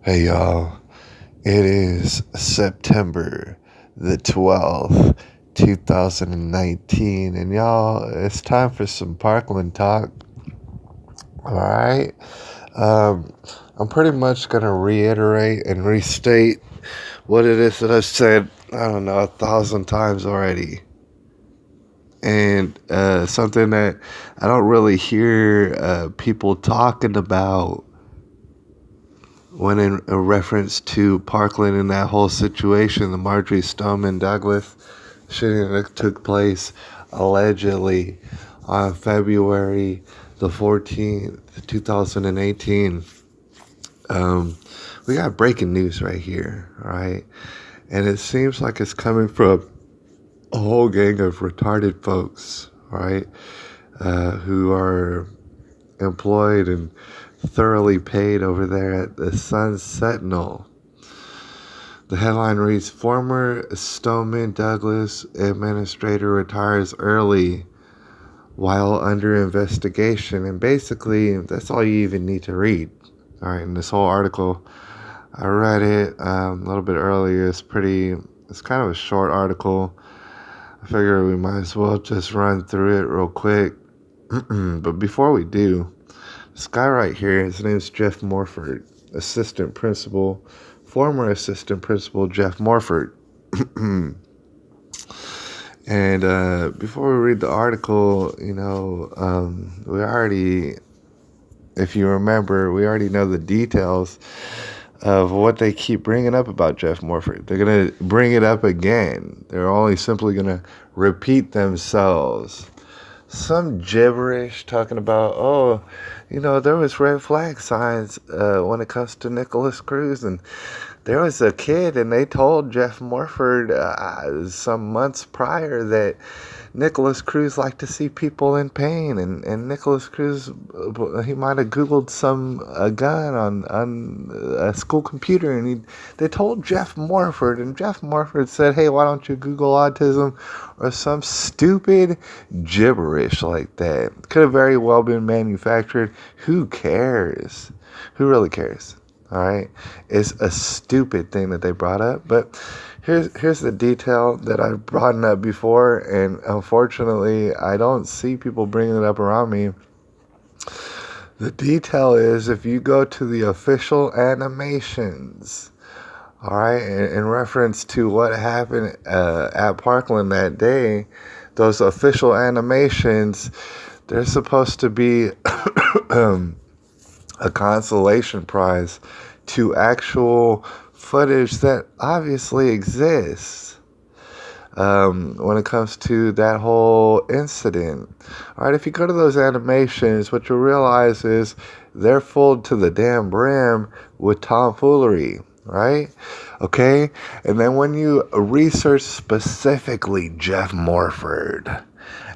Hey y'all, it is September the 12th, 2019, and y'all, it's time for some Parkland talk. Alright? Um, I'm pretty much gonna reiterate and restate what it is that I've said, I don't know, 1,000 times already. And something that I don't really hear people talking about when in a reference to Parkland and that whole situation, the Marjorie Stoneman Douglas shooting that took place allegedly on February the 14th, 2018. We got breaking news right here, right? And it seems like it's coming from a whole gang of retarded folks, right? Who are employed and thoroughly paid over there at the Sun Sentinel. The headline reads, Former Stoneman Douglas administrator retires early while under investigation. And basically, that's all you even need to read. All right, in this whole article, I read it a little bit earlier. It's kind of a short article. I figure we might as well just run through it real quick. But before we do, this guy right here, his name's Jeff Morford, former assistant principal Jeff Morford. And before we read the article, if you remember, we already know the details of what they keep bringing up about Jeff Morford. They're going to bring it up again. They're only simply going to repeat themselves. Some gibberish talking about, there was red flag signs when it comes to Nicholas Cruz, and there was a kid, and they told Jeff Morford some months prior that Nicholas Cruz liked to see people in pain, and Nicholas Cruz, he might have Googled a gun on a school computer, and they told Jeff Morford, and Jeff Morford said, hey, why don't you Google autism, or some stupid gibberish like that. Could have very well been manufactured. Who cares? Who really cares? All right, it's a stupid thing that they brought up, but here's the detail that I've brought up before, and unfortunately, I don't see people bringing it up around me. The detail is, if you go to the official animations, all right, in reference to what happened at Parkland that day, those official animations, they're supposed to be a consolation prize to actual footage that obviously exists when it comes to that whole incident. All right, if you go to those animations, what you'll realize is they're full to the damn brim with tomfoolery, right? Okay, and then when you research specifically Jeff Morford,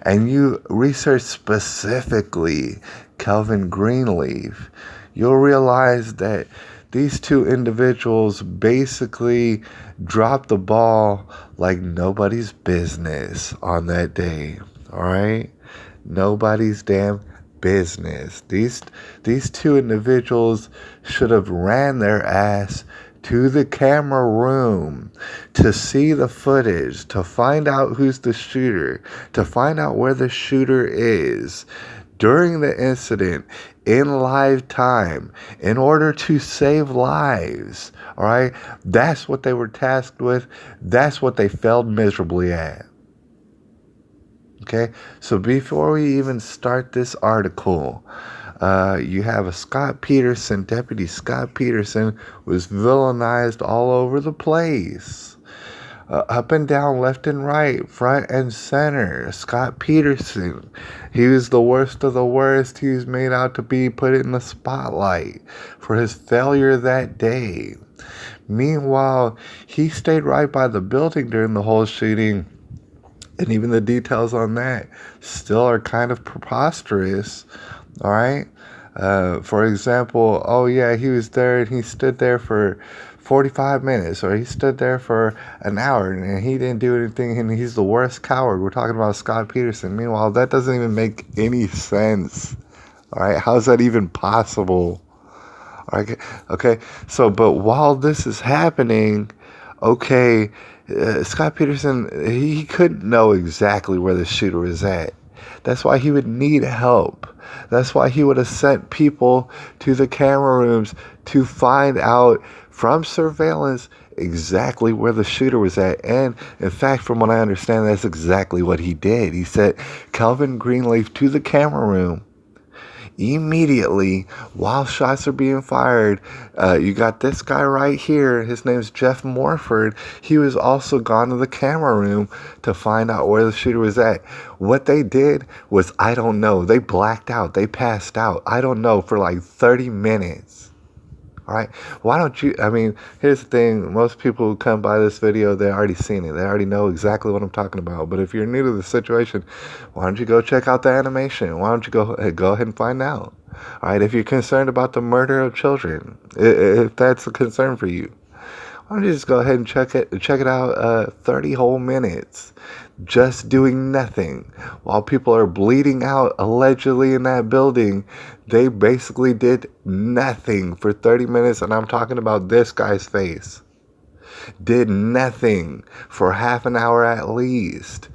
and you research specifically Kelvin Greenleaf, you'll realize that these two individuals basically dropped the ball like nobody's business on that day. All right? Nobody's damn business. These two individuals should have ran their ass to the camera room to see the footage, to find out who's the shooter, to find out where the shooter is during the incident in live time in order to save lives. All right? That's what they were tasked with. That's what they failed miserably at. Okay? So before we even start this article, you have Deputy Scott Peterson was villainized all over the place. Up and down, left and right, front and center. Scott Peterson, he was the worst of the worst. He was made out to be put in the spotlight for his failure that day. Meanwhile, he stayed right by the building during the whole shooting, and even the details on that still are kind of preposterous. All right. For example, he was there and he stood there for 45 minutes, or he stood there for an hour and he didn't do anything, and he's the worst coward. We're talking about Scott Peterson. Meanwhile, that doesn't even make any sense. All right. How's that even possible? Okay, okay. So, but while this is happening, okay, Scott Peterson, he couldn't know exactly where the shooter was at. That's why he would need help. That's why he would have sent people to the camera rooms to find out from surveillance exactly where the shooter was at. And in fact, from what I understand, that's exactly what he did. He sent Kelvin Greenleaf to the camera room immediately while shots are being fired. You got this guy right here. His name's Jeff Morford. He was also gone to the camera room to find out where the shooter was at. What they did was, I don't know. They blacked out. They passed out. I don't know, for like 30 minutes. All right. Why don't you? I mean, here's the thing. Most people who come by this video, they already seen it. They already know exactly what I'm talking about. But if you're new to the situation, why don't you go check out the animation? Why don't you go ahead and find out? All right. If you're concerned about the murder of children, if that's a concern for you, why don't you just go ahead and check it out, 30 whole minutes, just doing nothing. While people are bleeding out allegedly in that building, they basically did nothing for 30 minutes, and I'm talking about this guy's face. Did nothing for half an hour at least.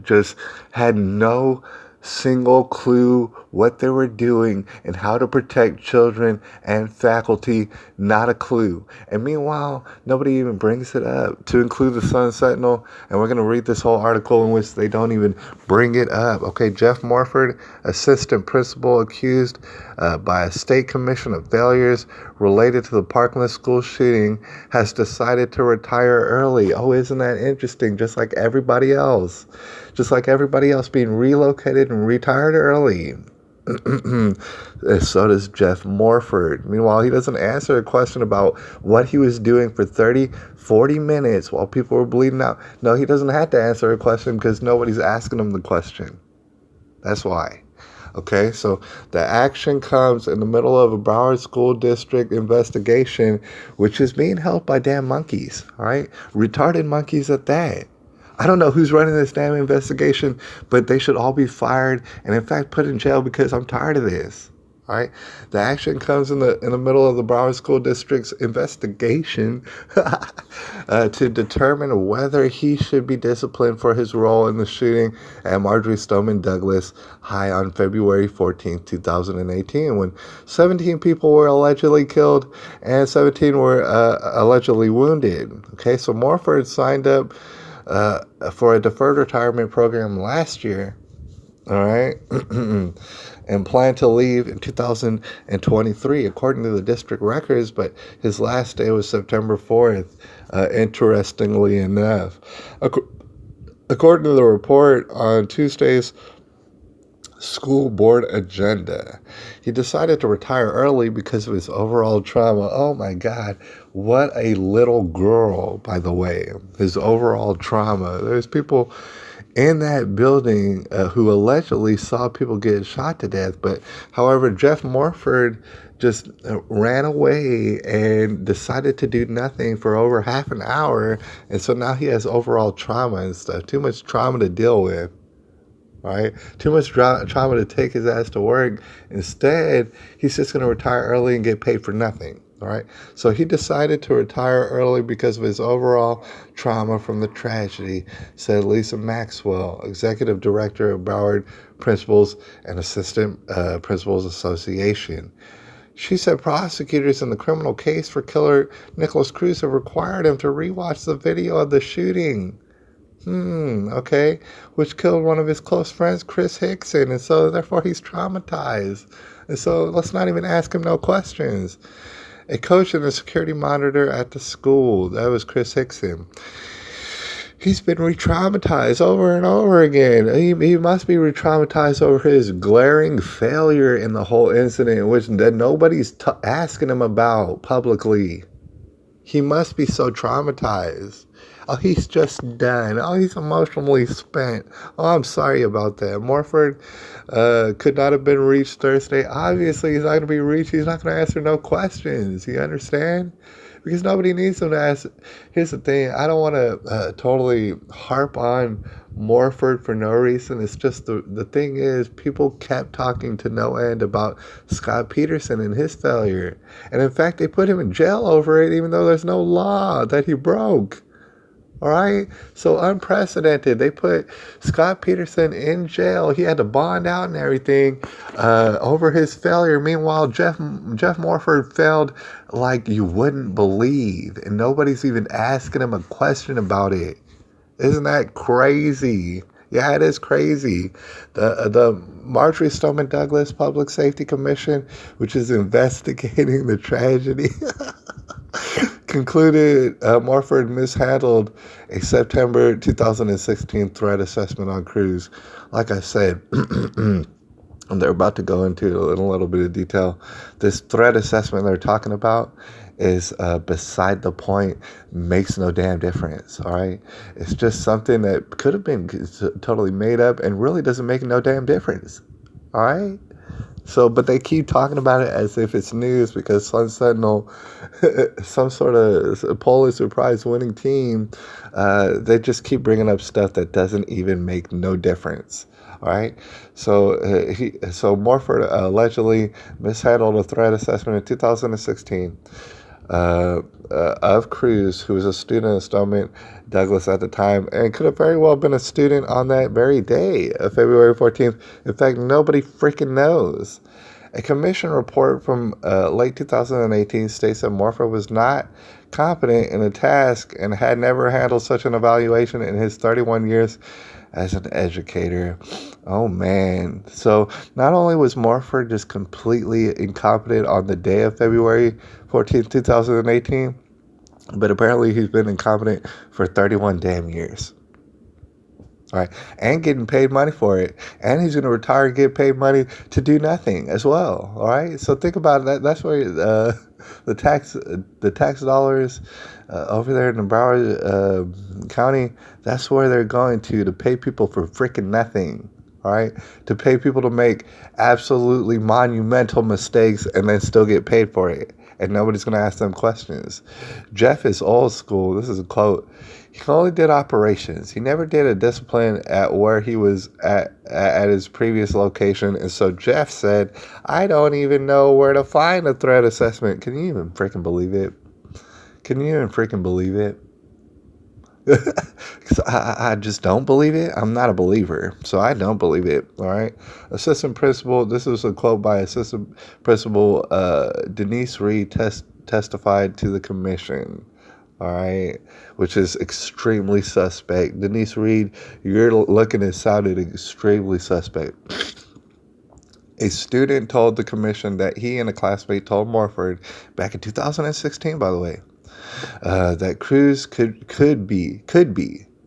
Just had no single clue what they were doing and how to protect children and faculty. Not a clue. And meanwhile, nobody even brings it up, to include the Sun Sentinel. And we're going to read this whole article in which they don't even bring it up. Okay, Jeff Morford, assistant principal accused by a state commission of failures related to the Parkland school shooting, has decided to retire early. Oh, isn't that interesting? Just like everybody else. Just like everybody else being relocated and retired early. So does Jeff Morford. Meanwhile, he doesn't answer a question about what he was doing for 30, 40 minutes while people were bleeding out. No, he doesn't have to answer a question because nobody's asking him the question. That's why. Okay, so the action comes in the middle of a Broward School District investigation, which is being held by damn monkeys, all right? Retarded monkeys at that. I don't know who's running this damn investigation, but they should all be fired and, in fact, put in jail because I'm tired of this. All right, the action comes in the middle of the Broward School District's investigation to determine whether he should be disciplined for his role in the shooting at Marjory Stoneman Douglas High on February 14, 2018, when 17 people were allegedly killed and 17 were allegedly wounded. Okay, so Morford signed up for a deferred retirement program last year, all right, and planned to leave in 2023, according to the district records, but his last day was September 4th, interestingly enough. According to the report on Tuesday's school board agenda, he decided to retire early because of his overall trauma. Oh my God, what a little girl, by the way. His overall trauma. There's people in that building who allegedly saw people get shot to death. But however, Jeff Morford just ran away and decided to do nothing for over half an hour. And so now he has overall trauma and stuff. Too much trauma to deal with. Right? Too much trauma to take his ass to work. Instead, he's just going to retire early and get paid for nothing. All right. So he decided to retire early because of his overall trauma from the tragedy, said Lisa Maxwell, executive director of Broward Principals and Assistant Principals Association. She said prosecutors in the criminal case for killer Nicholas Cruz have required him to rewatch the video of the shooting. Okay, which killed one of his close friends, Chris Hickson, and so therefore he's traumatized. And so let's not even ask him no questions. A coach and a security monitor at the school, that was Chris Hickson. He's been re-traumatized over and over again. He must be re-traumatized over his glaring failure in the whole incident, which that nobody's asking him about publicly. He must be so traumatized. Oh, he's just done. Oh, he's emotionally spent. Oh, I'm sorry about that. Morford could not have been reached Thursday. Obviously, he's not going to be reached. He's not going to answer no questions. You understand? because nobody needs them to ask. Here's the thing: I don't want to totally harp on Morford for no reason. It's just the thing is, people kept talking to no end about Scott Peterson and his failure, and in fact, they put him in jail over it, even though there's no law that he broke. All right, so unprecedented. They put Scott Peterson in jail. He had to bond out and everything over his failure. Meanwhile, Jeff Morford failed like you wouldn't believe, and nobody's even asking him a question about it. Isn't that crazy? Yeah, it is crazy. The Marjorie Stoneman Douglas Public Safety Commission, which is investigating the tragedy, concluded Morford mishandled a September 2016 threat assessment on Cruz. Like I said, and they're about to go into in a little bit of detail. This threat assessment they're talking about is beside the point, makes no damn difference, all right? It's just something that could have been totally made up and really doesn't make no damn difference, all right? So, but they keep talking about it as if it's news because Sun Sentinel, some sort of Pulitzer Prize winning team, they just keep bringing up stuff that doesn't even make no difference. All right. So Morford allegedly mishandled a threat assessment in 2016 of Cruz, who was a student at Stoneman Douglas at the time, and could have very well been a student on that very day of February 14th. In fact, nobody freaking knows. A commission report from late 2018 states that Morford was not competent in the task and had never handled such an evaluation in his 31 years as an educator. Oh man. So not only was Morford just completely incompetent on the day of February 14th, 2018, but apparently he's been incompetent for 31 damn years. All right, and getting paid money for it, and he's going to retire and get paid money to do nothing as well. All right, so think about that. That's where the tax dollars over there in the Broward County. That's where they're going to pay people for freaking nothing. All right, to pay people to make absolutely monumental mistakes and then still get paid for it, and nobody's going to ask them questions. Jeff is old school. This is a quote. He only did operations. He never did a discipline at where he was at his previous location. And so Jeff said, I don't even know where to find a threat assessment. Can you even freaking believe it? Can you even freaking believe it? Because I just don't believe it. I'm not a believer, so I don't believe it. All right. Assistant principal, this was a quote by assistant principal Denise Reed testified to the commission. All right, which is extremely suspect. Denise Reed, you're looking and sounding extremely suspect. A student told the commission that he and a classmate told Morford back in 2016, by the way, that Cruz could be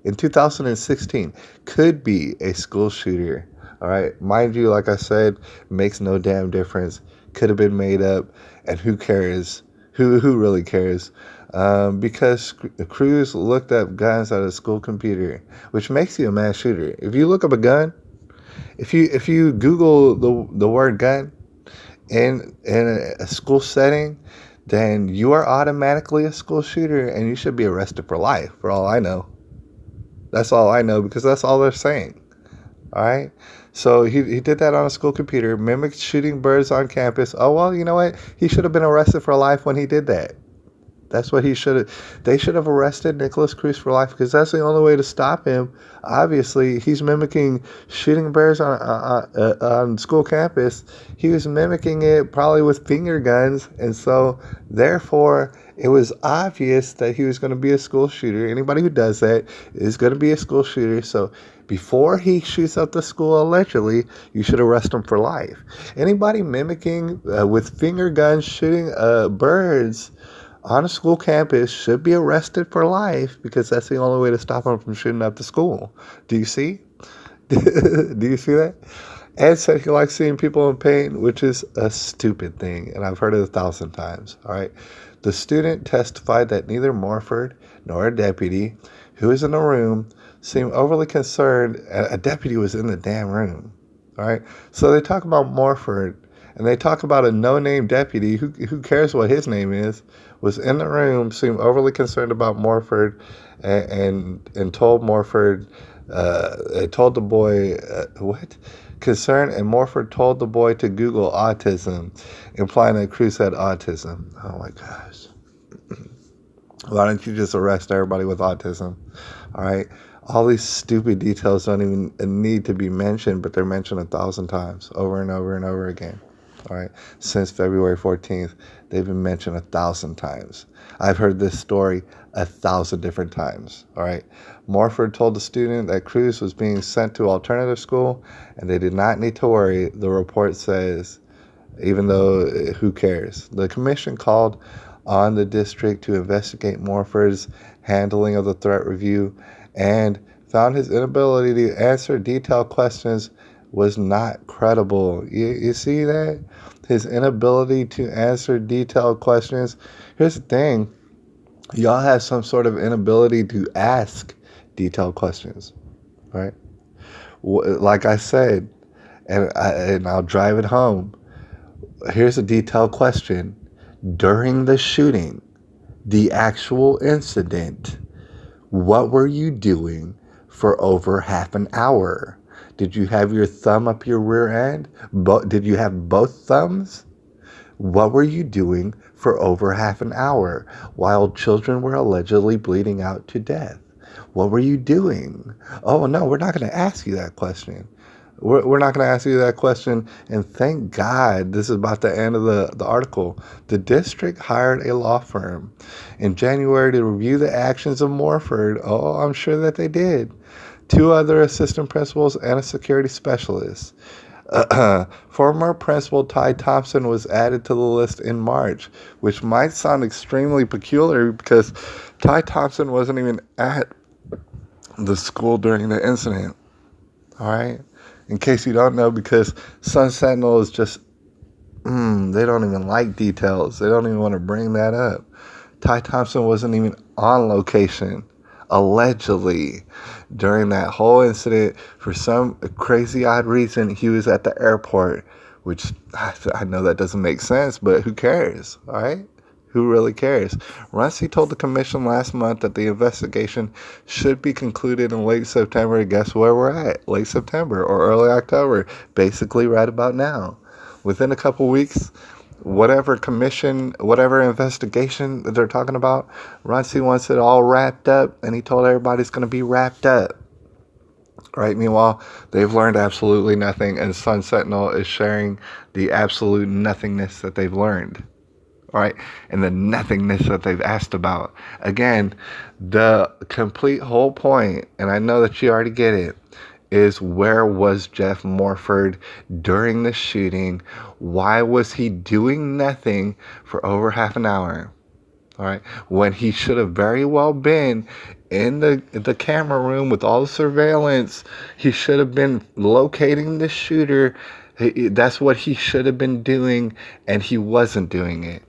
in 2016 could be a school shooter. All right, mind you, like I said, makes no damn difference. Could have been made up, and who cares? Who really cares? Because Cruz looked up guns at a school computer, which makes you a mass shooter. If you look up a gun, if you Google the word gun in a school setting, then you are automatically a school shooter, and you should be arrested for life. For all I know, that's all I know because that's all they're saying. All right. So he did that on a school computer, mimicked shooting birds on campus. Oh well, you know what? He should have been arrested for life when he did that. That's what he should have. They should have arrested Nicholas Cruz for life because that's the only way to stop him. Obviously, he's mimicking shooting bears on school campus. He was mimicking it probably with finger guns, and so therefore it was obvious that he was going to be a school shooter. Anybody who does that is going to be a school shooter. So before he shoots up the school allegedly, you should arrest him for life. Anybody mimicking with finger guns shooting birds on a school campus should be arrested for life because that's the only way to stop him from shooting up the school. Do you see? Do you see that? Ed said he likes seeing people in pain, which is a stupid thing, and I've heard it 1,000 times. All right. The student testified that neither Morford nor a deputy who was in the room seemed overly concerned. A deputy was in the damn room. All right. So they talk about Morford And they talk about a no-name deputy, who cares what his name is, was in the room, seemed overly concerned about Morford, and told Morford, told the boy, what? Concerned, and Morford told the boy to Google autism, implying that Cruz had autism. Oh my gosh. Why don't you just arrest everybody with autism? All right. All these stupid details don't even need to be mentioned, but they're mentioned 1,000 times over and over and over again. All right. Since February 14th, they've been mentioned 1,000 times. I've heard this story 1,000 different times. All right. Morford told the student that Cruz was being sent to alternative school, and they did not need to worry. The report says, even though who cares? The commission called on the district to investigate Morford's handling of the threat review and found his inability to answer detailed questions was not credible. You see that? His inability to answer detailed questions. Here's the thing. Y'all have some sort of inability to ask detailed questions, right? Like I said, and I'll drive it home. Here's a detailed question. During the shooting, the actual incident, what were you doing for over half an hour? Did you have your thumb up your rear end? Did you have both thumbs? What were you doing for over half an hour while children were allegedly bleeding out to death? What were you doing? Oh, no, we're not going to ask you that question. We're not going to ask you that question. And thank God, this is about the end of the article. The district hired a law firm in January to review the actions of Morford. Oh, I'm sure that they did. 2 other assistant principals and a security specialist. Former principal Ty Thompson was added to the list in March, which might sound extremely peculiar because Ty Thompson wasn't even at the school during the incident. All right? In case you don't know, because Sun Sentinel is just, they don't even like details. They don't even want to bring that up. Ty Thompson wasn't even on location, allegedly, during that whole incident. For some crazy odd reason, he was at the airport, which I know that doesn't make sense, but who cares, all right? Who really cares? Runcie told the commission last month that the investigation should be concluded in late September. Guess where we're at? Late September or early October, basically right about now. Within a couple weeks, whatever investigation that they're talking about, Runcie wants it all wrapped up, and he told everybody it's going to be wrapped up. Right? Meanwhile, they've learned absolutely nothing, and Sun Sentinel is sharing the absolute nothingness that they've learned. All right, and the nothingness that they've asked about. Again, the complete whole point, and I know that you already get it, is where was Jeff Morford during the shooting? Why was he doing nothing for over half an hour? All right, when he should have very well been in the camera room with all the surveillance. He should have been locating the shooter. That's what he should have been doing, and he wasn't doing it.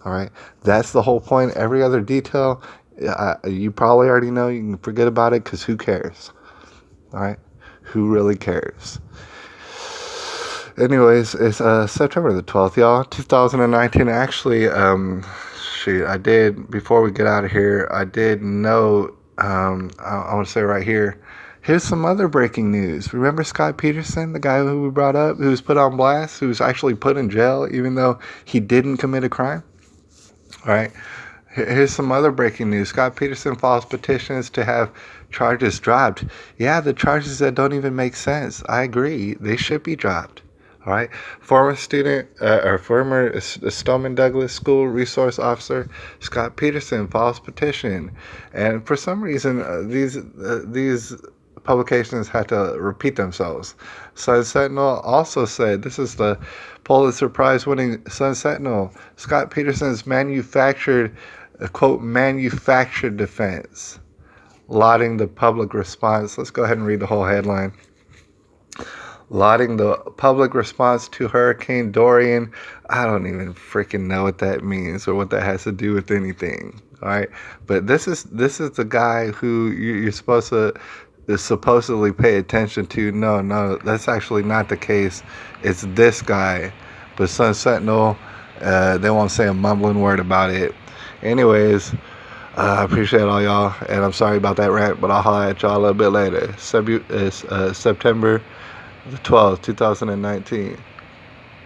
All right, that's the whole point. Every other detail, you probably already know. You can forget about it because who cares? All right, who really cares? Anyways, it's September the 12th, y'all, 2019. Actually, I did, before we get out of here, I did note, I want to say right here, here's some other breaking news. Remember Scott Peterson, the guy who we brought up, who was put on blast, who was actually put in jail even though he didn't commit a crime? All right. Here's some other breaking news. Scott Peterson files petitions to have charges dropped. Yeah, the charges that don't even make sense. I agree. They should be dropped. All right. Former Stoneman Douglas School Resource Officer Scott Peterson files petition. And for some reason, these publications had to repeat themselves. Sun Sentinel also said, this is the Pulitzer Prize winning Sun Sentinel, Scott Peterson's manufactured defense, lauding the public response. Let's go ahead and read the whole headline. Lauding the public response to Hurricane Dorian. I don't even freaking know what that means or what that has to do with anything. All right, but this is the guy who you're supposed to supposedly pay attention to. No, that's actually not the case. It's this guy. But Sun Sentinel, they won't say a mumbling word about it. Anyways, I appreciate all y'all, and I'm sorry about that rant, but I'll holler at y'all a little bit later. September the 12th, 2019.